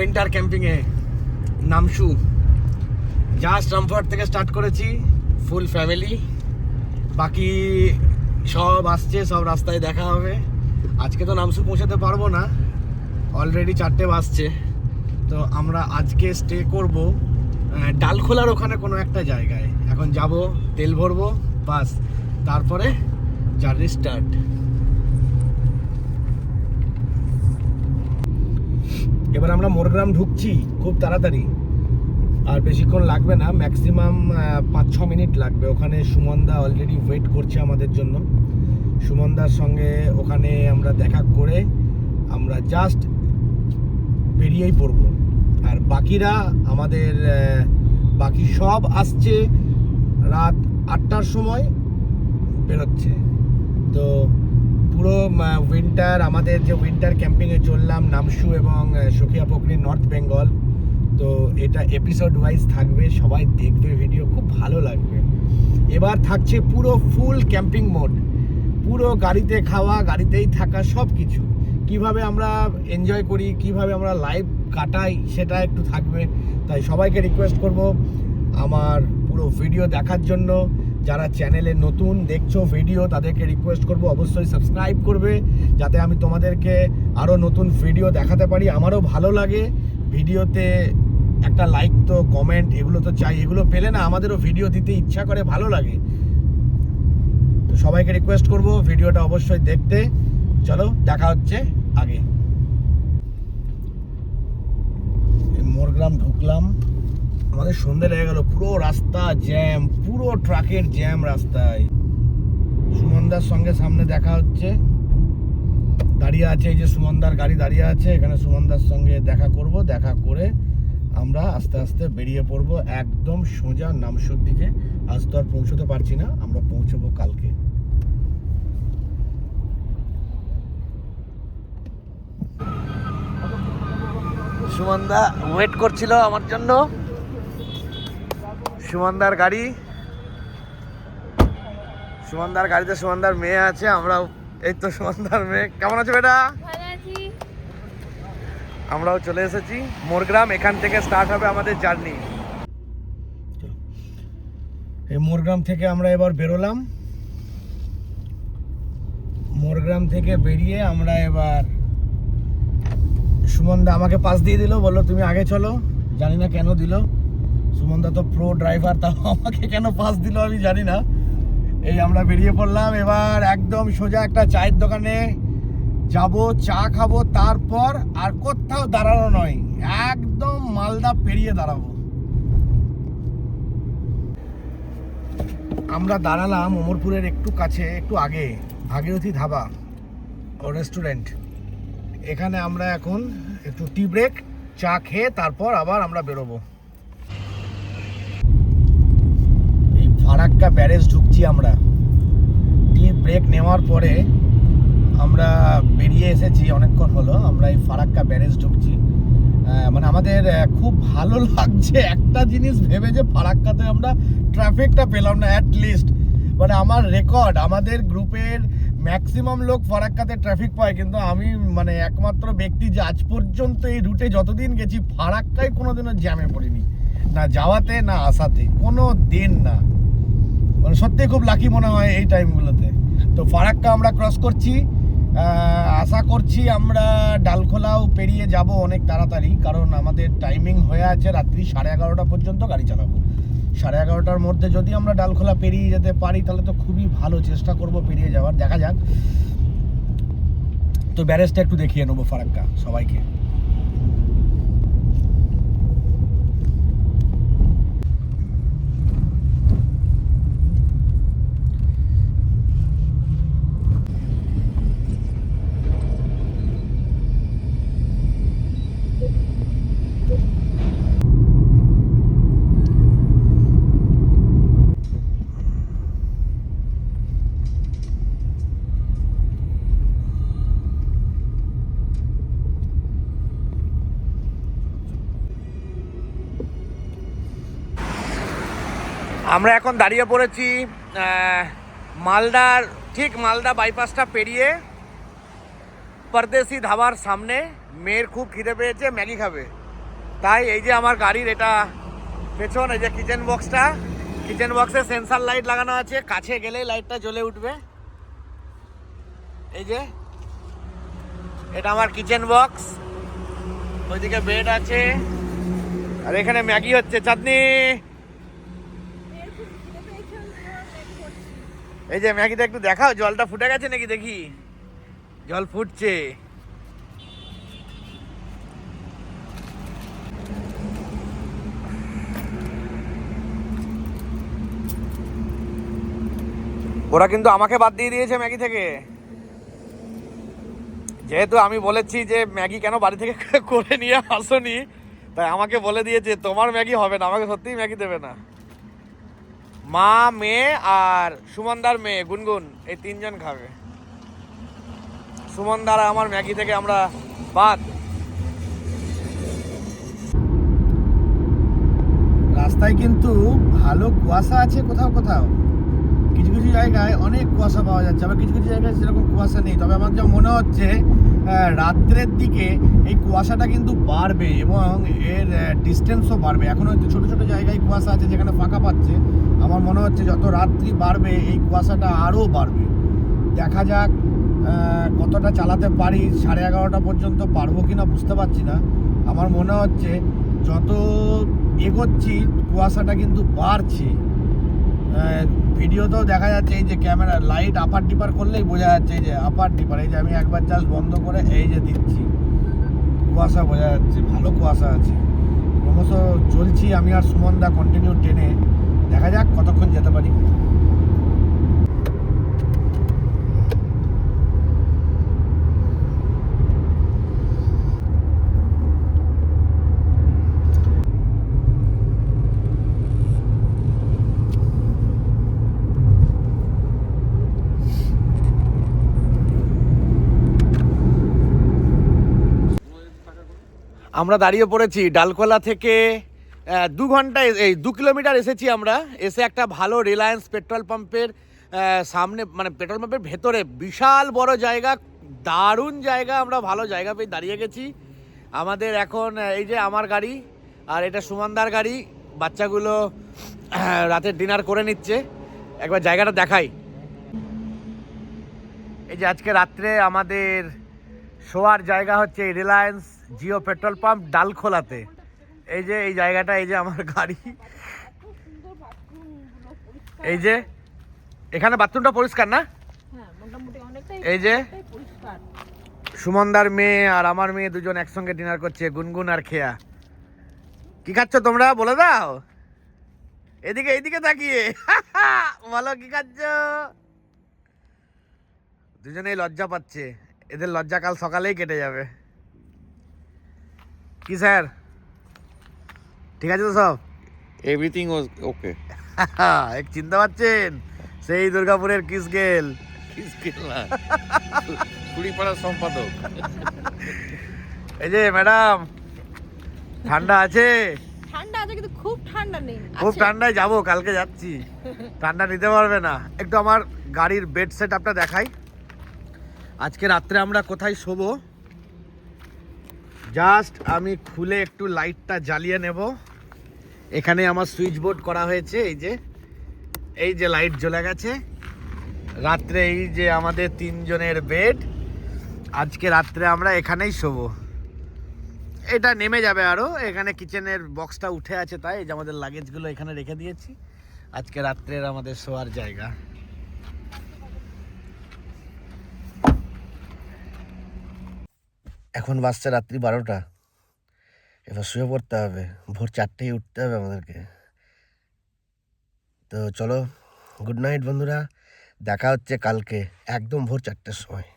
Winter ক্যাম্পিংয়ে নামশু। Just Rampurhat থেকে start করেছি, full family, বাকি সব আসছে, সব রাস্তায় দেখা হবে। আজকে তো নামশু পৌঁছাতে পারবো না, অলরেডি 4টে বাজছে। তো আমরা আজকে স্টে করব ডালখোলার ওখানে কোনো একটা জায়গায়। এখন যাব, তেল ভরবো, বাস, তারপরে জার্নি স্টার্ট। এবার আমরা মোরগ্রাম ঢুকছি খুব তাড়াতাড়ি, আর বেশিক্ষণ লাগবে না, ম্যাক্সিমাম 5-6 মিনিট লাগবে। ওখানে সুমনদা অলরেডি ওয়েট করছে আমাদের জন্য। সুমনদার সঙ্গে ওখানে আমরা দেখা করে আমরা জাস্ট বেরিয়েই পড়ব। আর বাকিরা আমাদের বাকি সব আসছে রাত 8টার সময় বেরোচ্ছে। তো পুরো উইন্টার, আমাদের যে উইন্টার ক্যাম্পিংয়ে চললাম নামশু এবং সখিয়া পোখরি, নর্থ বেঙ্গল, তো এটা এপিসোড ওয়াইজ থাকবে, সবাই দেখবে, ভিডিও খুব ভালো লাগবে। এবার থাকছে পুরো ফুল ক্যাম্পিং মোড, পুরো গাড়িতে খাওয়া, গাড়িতেই থাকা, সব কিছু কীভাবে আমরা এনজয় করি, কিভাবে আমরা লাইফ কাটাই, সেটা একটু থাকবে। তাই সবাইকে রিকোয়েস্ট করব আমার পুরো ভিডিও দেখার জন্য। যারা চ্যানেলে নতুন দেখছো ভিডিও, তাদেরকে রিকোয়েস্ট করব অবশ্যই সাবস্ক্রাইব করবে, যাতে আমি তোমাদেরকে আরও নতুন ভিডিও দেখাতে পারি। আমারও ভালো লাগে ভিডিওতে একটা লাইক, তো কমেন্ট, এগুলো তো চাই। এগুলো পেলে না আমাদেরও ভিডিও দিতে ইচ্ছা করে, ভালো লাগে। তো সবাইকে রিকোয়েস্ট করব ভিডিওটা অবশ্যই দেখতে। চলো দেখা হচ্ছে আগে। মোরগ্রাম ঢুকলাম, আমাদের সন্ধ্যে লেগে গেল, পুরো রাস্তা জ্যাম, পুরো ট্রাকের জ্যাম রাস্তায়। সুমনদার সঙ্গে সামনে দেখা হচ্ছে, দাঁড়িয়ে আছে, এই যে সুমনদার গাড়ি দাঁড়িয়ে আছে এখানে। সুমনদার সঙ্গে দেখা করব, দেখা করে আমরা আস্তে আস্তে বেরিয়ে পড়বো একদম সোজা নামশুর দিকে। আজ তো আর পৌঁছতে পারছি না, আমরা পৌঁছবো কালকে। সুমনদা ওয়েট করছিল আমার জন্য, সুমনদার গাড়ি, সুমনদার গাড়িতে সুমনদার মেয়ে আছে, আমরাও এই তো সুমনদার মেয়ে। কেমন আছো বেটা? আমরাও চলে এসেছি মোরগ্রাম। এখান থেকে স্টার্ট হবে আমাদের জার্নি। এই মোরগ্রাম থেকে আমরা এবার বেরোলাম। মোরগ্রাম থেকে বেরিয়ে আমরা এবার, সুমনদা আমাকে পাস দিয়ে দিল, বললো তুমি আগে চলো। জানি না কেন দিল, সুমনদা তো প্রো ড্রাইভার, তাও আমাকে কেন পাস দিল আমি জানি না। এই আমরা বেরিয়ে পড়লাম এবার একদম সোজা একটা চায়ের দোকানে যাব, চা খাবো, তারপর আর কোথাও দাঁড়ানো নয়, একদম মালদা পেরিয়ে দাঁড়াবো। আমরা দাঁড়ালাম অমরপুরের একটু কাছে, একটু আগে, ভাগীরথী ধাবা ও রেস্টুরেন্ট। এখানে আমরা এখন একটু টি ব্রেক, চা খেয়ে তারপর আবার আমরা বেরোবো। এই ফারাক্কা ব্যারেজ ঢুকছি আমরা। টি ব্রেক নেওয়ার পরে আমরা বেরিয়ে এসেছি, অনেকক্ষণ হলো। আমরা এই ফারাক্কা ব্যারেজ ঢুকছি। মানে আমাদের খুব ভালো লাগছে একটা জিনিস ভেবে, যে ফারাক্কাতে আমরা ট্রাফিকটা পেলাম না অ্যাটলিস্ট। মানে আমার রেকর্ড, আমাদের গ্রুপের ম্যাক্সিমাম লোক ফারাক্কাতে ট্রাফিক পায়, কিন্তু আমি মানে একমাত্র ব্যক্তি যে আজ পর্যন্ত এই রুটে যতদিন গেছি ফারাক্কায় কোনোদিনও জ্যামে পড়িনি, না যাওয়াতে না আসাতে, কোনো দিন না। মানে সত্যি খুব লাকি মনে হয় এই টাইমগুলোতে। তো ফারাক্কা আমরা ক্রস করছি, আশা করছি আমরা ডালখোলাও পেরিয়ে যাব অনেক তাড়াতাড়ি, কারণ আমাদের টাইমিং হয়ে আছে রাত্রি 11:30 পর্যন্ত গাড়ি চালাবো। 11:30টার মধ্যে যদি আমরা ডালখোলা পেরিয়ে যেতে পারি তাহলে তো খুবই ভালো, চেষ্টা করব পেরিয়ে যাওয়ার, দেখা যাক। তো ব্যারেজটা একটু দেখিয়ে নেবো ফারাক্কা সবাইকে। আমরা এখন দাঁড়িয়ে পড়েছি মালদার, ঠিক মালদা বাইপাসটা পেরিয়ে পরদেশি ধাবার সামনে। মেয়ের খুব খিদে পেয়েছে, ম্যাগি খাবে। তাই এই যে আমার গাড়ির এটা পেছন, এই যে কিচেন বক্সটা, কিচেন বক্সে সেন্সার লাইট লাগানো আছে, কাছে গেলেই লাইটটা জ্বলে উঠবে। এই যে এটা আমার কিচেন বক্স, ওইদিকে বেড আছে, আর এখানে ম্যাগি হচ্ছে, চাঁদনি। এই যে ম্যাগিটা একটু দেখাও, জলটা ফুটে গেছে নাকি দেখি। জল ফুটছে। ওরা কিন্তু আমাকে বাদ দিয়ে দিয়েছে ম্যাগি থেকে, যেহেতু আমি বলেছি যে ম্যাগি কেন বাড়ি থেকে করে নিয়ে আসোনি, তাই আমাকে বলে দিয়েছে তোমার ম্যাগি হবে না, আমাকে সত্যিই ম্যাগি দেবে না। মা, মেয়ে আর সুমনদার মেয়ে গুনগুন, এই তিনজন খাবে। সুমনদার আমার ম্যাগি থেকে আমরা বাদ। রাস্তায় কিন্তু ভালো কুয়াশা আছে কোথাও কোথাও, কিছু কিছু জায়গায় অনেক কুয়াশা পাওয়া যাচ্ছে, আবার কিছু কিছু জায়গায় সেরকম কুয়াশা নেই। তবে আমার যা মনে হচ্ছে রাত্রের দিকে এই কুয়াশাটা কিন্তু বাড়বে এবং এর ডিস্টেন্সও বাড়বে। এখন হয়তো ছোটো ছোটো জায়গায় কুয়াশা আছে যেখানে ফাঁকা পাচ্ছে, আমার মনে হচ্ছে যত রাত্রি বাড়বে এই কুয়াশাটা আরও বাড়বে। দেখা যাক কতটা চালাতে পারি, 11:30 পর্যন্ত পারবো কি না বুঝতে পারছি না। আমার মনে হচ্ছে যত এগোচ্ছি কুয়াশাটা কিন্তু বাড়ছে। ভিডিওতেও দেখা যাচ্ছে এই যে ক্যামেরা লাইট আপার ডিপার করলেই বোঝা যাচ্ছে, এই যে আপার ডিপার, এই যে আমি একবার জাস্ট বন্ধ করে এই যে দিচ্ছি, কুয়াশা বোঝা যাচ্ছে, ভালো কুয়াশা আছে। ক্রমশ চলছি আমি আর সুমনদা কন্টিনিউ ট্রেনে, দেখা যাক কতক্ষণ যেতে পারি। আমরা দাঁড়িয়ে পড়েছি ডালখোলা থেকে 2 ঘন্টা, এই 2 কিলোমিটার এসেছি আমরা। এসে একটা ভালো রিলায়েন্স পেট্রোল পাম্পের সামনে, মানে পেট্রোল পাম্পের ভেতরে বিশাল বড় জায়গা, দারুণ জায়গা, আমরা ভালো জায়গা পেয়ে দাঁড়িয়ে গেছি। আমাদের এখন এই যে আমার গাড়ি আর এটা সুমনদার গাড়ি, বাচ্চাগুলো রাতের ডিনার করে নিচ্ছে। একবার জায়গাটা দেখাই। এই যে আজকে রাত্রে আমাদের শোয়ার জায়গা হচ্ছে রিলায়েন্স জিও পেট্রোল পাম্প ডালখোলাতে। এই যে এই জায়গাটা, এই যে আমার গাড়ি, এই যে এখানে বাথরুমটা পরিষ্কার না? এই যে সুমনদার মেয়ে আর আমার মেয়ে দুজন একসঙ্গে ডিনার করছে, গুনগুন আর খেয়া। কি খাচ্ছ তোমরা বলে দাও, এদিকে এইদিকে তাকিয়ে বলো কি খাচ্ছ। দুজনেই লজ্জা পাচ্ছে, এদের লজ্জা কাল সকালেই কেটে যাবে। কি স্যার, ঠিক আছে তো সব? এভরিথিং ওয়াজ ওকে। এক চিনতে পারছেন, সেই দুর্গাপুরের কিস গেল, কুড়িপাড়ার সম্পাদক। এই যে ম্যাডাম, ঠান্ডা আছে? ঠান্ডা আছে কিন্তু খুব ঠান্ডা নেই। খুব ঠান্ডায় যাবো, কালকে যাচ্ছি, ঠান্ডা নিতে পারবে না। একটু আমার গাড়ির বেড সেট আপটা দেখাই। আজকে রাত্রে আমরা কোথায় শোবো, জাস্ট আমি খুলে একটু লাইটটা জ্বালিয়ে নেব। এখানে আমার সুইচ বোর্ড করা হয়েছে, এই যে লাইট জ্বলে গেছে। রাত্রে এই যে আমাদের 3 জনের বেড, আজকে রাত্রে আমরা এখানেই শোবো। এটা নেমে যাবে আরও, এখানে কিচেনের বক্সটা উঠে আছে, তাই এই যে আমাদের লাগেজগুলো এখানে রেখে দিয়েছি। আজকে রাত্রের আমাদের শোয়ার জায়গা। এখন বাজছে রাত্রি 12টা, এবার শুয়ে পড়তে হবে, ভোর 4টেই উঠতে হবে আমাদেরকে। তো চলো, গুড নাইট বন্ধুরা, দেখা হচ্ছে কালকে একদম ভোর 4টের সময়।